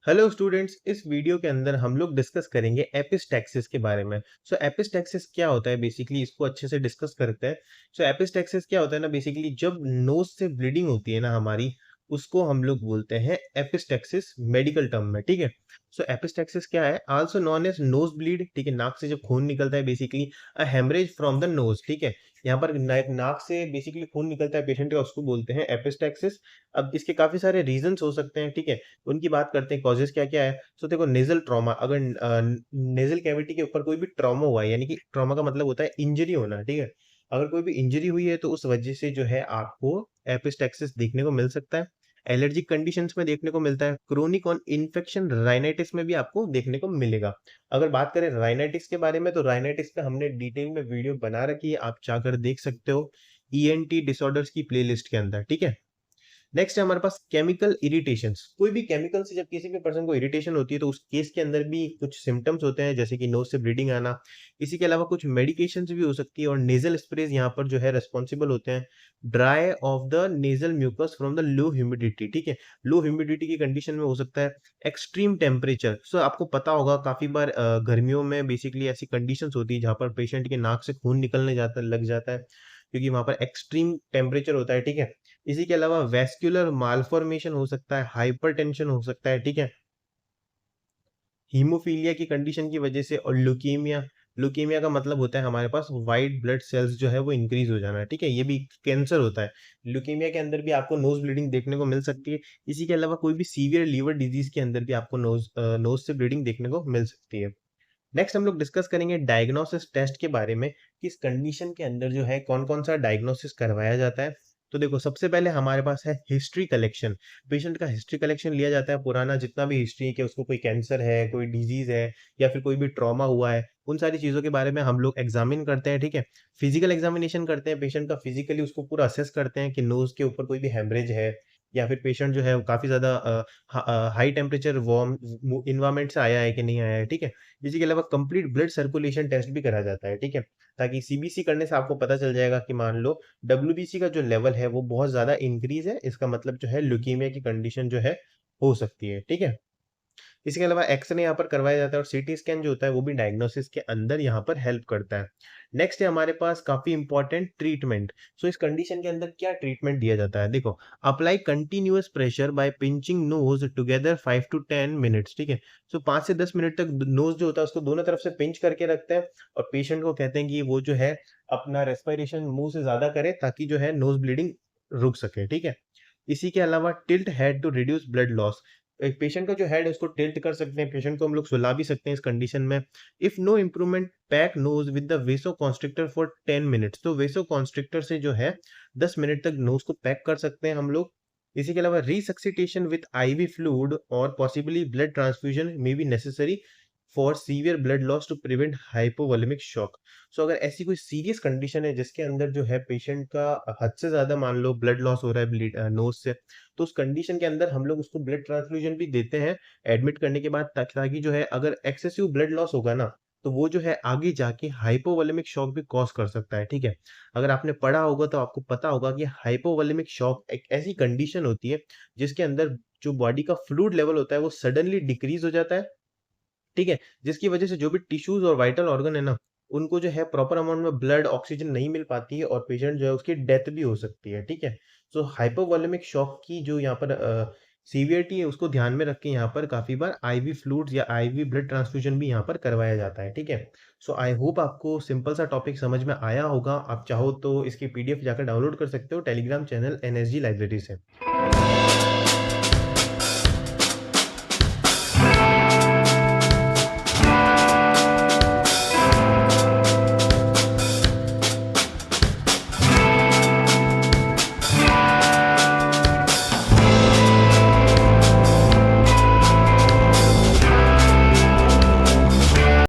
Hello students, इस video के अंदर हम लोग डिस्कस करेंगे एपिस्टैक्सिस के बारे में। सो एपिस्टैक्सिस क्या होता है, बेसिकली इसको अच्छे से डिस्कस करते हैं। सो एपिस्टैक्सिस क्या होता है ना, बेसिकली जब नोज से ब्लीडिंग होती है ना हमारी, उसको हम लोग बोलते हैं एपिस्टैक्सिस मेडिकल टर्म में। ठीक है। सो एपिस्टैक्सिस क्या है, also known as nosebleed. ठीक है, नाक से जब खून निकलता है, basically a haemorrhage from the nose. ठीक है, यहाँ पर नाक से बेसिकली खून निकलता है पेशेंट का, उसको बोलते हैं एपिस्टैक्सिस। अब इसके काफी सारे रीजंस हो सकते हैं। ठीक है, उनकी बात करते हैं, कॉजेज क्या क्या है। सो देखो, नेजल ट्रॉमा, अगर नेजल कैविटी के ऊपर कोई भी ट्रॉमा हुआ है, यानी कि ट्रॉमा का मतलब होता है इंजरी होना। ठीक है, अगर कोई भी इंजरी हुई है तो उस वजह से जो है आपको एपिस्टैक्सिस देखने को मिल सकता है। एलर्जिक कंडीशंस में देखने को मिलता है। क्रोनिक ऑन इन्फेक्शन राइनाइटिस में भी आपको देखने को मिलेगा। अगर बात करें राइनाइटिस के बारे में, तो राइनाइटिस पे हमने डिटेल में वीडियो बना रखी है, आप जाकर देख सकते हो ईएनटी डिसऑर्डर्स की प्लेलिस्ट के अंदर। ठीक है। नेक्स्ट है हमारे पास केमिकल इरिटेशंस। कोई भी केमिकल से जब किसी भी पर्सन को इरिटेशन होती है, तो उस केस के अंदर भी कुछ सिम्टम्स होते हैं, जैसे कि नोज से ब्लीडिंग आना। इसी के अलावा कुछ मेडिकेशंस भी हो सकती है, और नेजल स्प्रेज यहाँ पर जो है रेस्पॉन्सिबल होते हैं। Dry of the nasal mucus from the low humidity. ठीक है, लो ह्यूमिडिटी की कंडीशन में हो सकता है। एक्सट्रीम टेम्परेचर, सो आपको पता होगा काफी बार गर्मियों में बेसिकली ऐसी कंडीशंस होती है जहाँ पर पेशेंट के नाक से खून निकलने जाता लग जाता है, क्योंकि वहां पर एक्सट्रीम टेम्परेचर होता है। ठीक है, इसी के अलावा वैस्कुलर मालफॉर्मेशन हो सकता है, हाइपरटेंशन हो सकता है। ठीक है, हीमोफीलिया की कंडीशन की वजह से, और ल्यूकीमिया। ल्यूकीमिया का मतलब होता है हमारे पास व्हाइट ब्लड सेल्स जो है वो इंक्रीज हो जाना। ठीक है, ये भी कैंसर होता है। ल्यूकीमिया के अंदर भी आपको नोज ब्लीडिंग देखने को मिल सकती है। इसी के अलावा कोई भी सीवियर लीवर डिजीज के अंदर भी आपको नोज से ब्लीडिंग देखने को मिल सकती है। नेक्स्ट हम लोग डिस्कस करेंगे डायग्नोसिस टेस्ट के बारे में, कि इस कंडीशन के अंदर जो है कौन कौन सा डायग्नोसिस करवाया जाता है। तो देखो, सबसे पहले हमारे पास है हिस्ट्री कलेक्शन। पेशेंट का हिस्ट्री कलेक्शन लिया जाता है, पुराना जितना भी हिस्ट्री है, कि उसको कोई कैंसर है, कोई डिजीज है, या फिर कोई भी ट्रॉमा हुआ है, उन सारी चीजों के बारे में हम लोग एग्जामिन करते हैं। ठीक है, फिजिकल एग्जामिनेशन करते हैं पेशेंट का, फिजिकली उसको पूरा असेस करते हैं कि नोज के ऊपर कोई भी हेमरेज है, या फिर पेशेंट जो है वो काफी ज्यादा हाई टेम्परेचर वार्म इन्वायरमेंट से आया है कि नहीं आया है। ठीक है, इसी के अलावा कंप्लीट ब्लड सर्कुलेशन टेस्ट भी करा जाता है। ठीक है, ताकि सीबीसी करने से आपको पता चल जाएगा कि मान लो डब्ल्यूबीसी का जो लेवल है वो बहुत ज्यादा इंक्रीज है, इसका मतलब जो है ल्यूकीमिया की कंडीशन जो है हो सकती है। ठीक है, इसके अलावा एक्सरे यहाँ पर करवाया जाता है, और सीटी स्कैन जो होता है वो भी डायग्नोसिस के अंदर यहाँ पर हेल्प करता है। नेक्स्ट है हमारे पास काफी इंपॉर्टेंट ट्रीटमेंट। सो इस कंडीशन के अंदर क्या ट्रीटमेंट दिया जाता है, देखो, apply continuous pressure by pinching nose together 5 to 10 minutes. ठीक है, सो 5 से 10 मिनट तक नोज जो होता है उसको दोनों तरफ से पिंच करके रखते हैं, और पेशेंट को कहते हैं कि वो जो है अपना रेस्पिरेशन मुंह से ज्यादा करे, ताकि जो है नोज ब्लीडिंग रुक सके। ठीक है, इसी के अलावा tilt head to reduce blood loss. एक पेशेंट का जो हेड है उसको टिल्ट कर सकते हैं, पेशेंट को हम लोग सुला भी सकते हैं इस कंडीशन में। If no improvement, pack nose with the vasoconstrictor for 10 minutes. तो वेसो कॉन्स्ट्रिक्टर से जो है 10 मिनट तक नोज को पैक कर सकते हैं हम लोग। इसी के अलावा रिसक्सिटेशन विद आईवी फ्लूइड और possibly blood transfusion may be necessary for severe blood loss to prevent hypovolemic shock. So अगर ऐसी कोई सीरियस कंडीशन है जिसके अंदर जो है पेशेंट का हद से ज्यादा मान लो ब्लड लॉस हो रहा है नोज से, तो उस कंडीशन के अंदर हम लोग उसको ब्लड ट्रांसफ्यूजन भी देते हैं एडमिट करने के बाद, ताकि जो है अगर एक्सेसिव ब्लड लॉस होगा ना, तो वो जो है आगे जाके हाइपोवोलेमिक शॉक भी कॉज कर सकता है। ठीक है, अगर आपने पढ़ा होगा तो आपको पता होगा कि हाइपोवोलेमिक शॉक एक ऐसी कंडीशन होती है जिसके अंदर जो बॉडी का फ्लूइड लेवल होता है वो सडनली डिक्रीज हो जाता है। ठीक है, जिसकी वजह से जो भी टिश्यूज और वाइटल ऑर्गन है ना, उनको जो है प्रॉपर अमाउंट में ब्लड ऑक्सीजन नहीं मिल पाती है, और पेशेंट जो है उसकी डेथ भी हो सकती है। ठीक है, सो हाइपोवोलेमिक शॉक की जो यहाँ पर सीवियरिटी है उसको ध्यान में रख के यहाँ पर काफी बार आईवी फ्लूइड्स या आईवी ब्लड ट्रांसफ्यूजन भी यहाँ पर करवाया जाता है। ठीक है, सो आई होप आपको सिंपल सा टॉपिक समझ में आया होगा। आप चाहो तो इसकी पीडीएफ जाकर डाउनलोड कर सकते हो टेलीग्राम चैनल एनएसजी लाइब्रेरी से।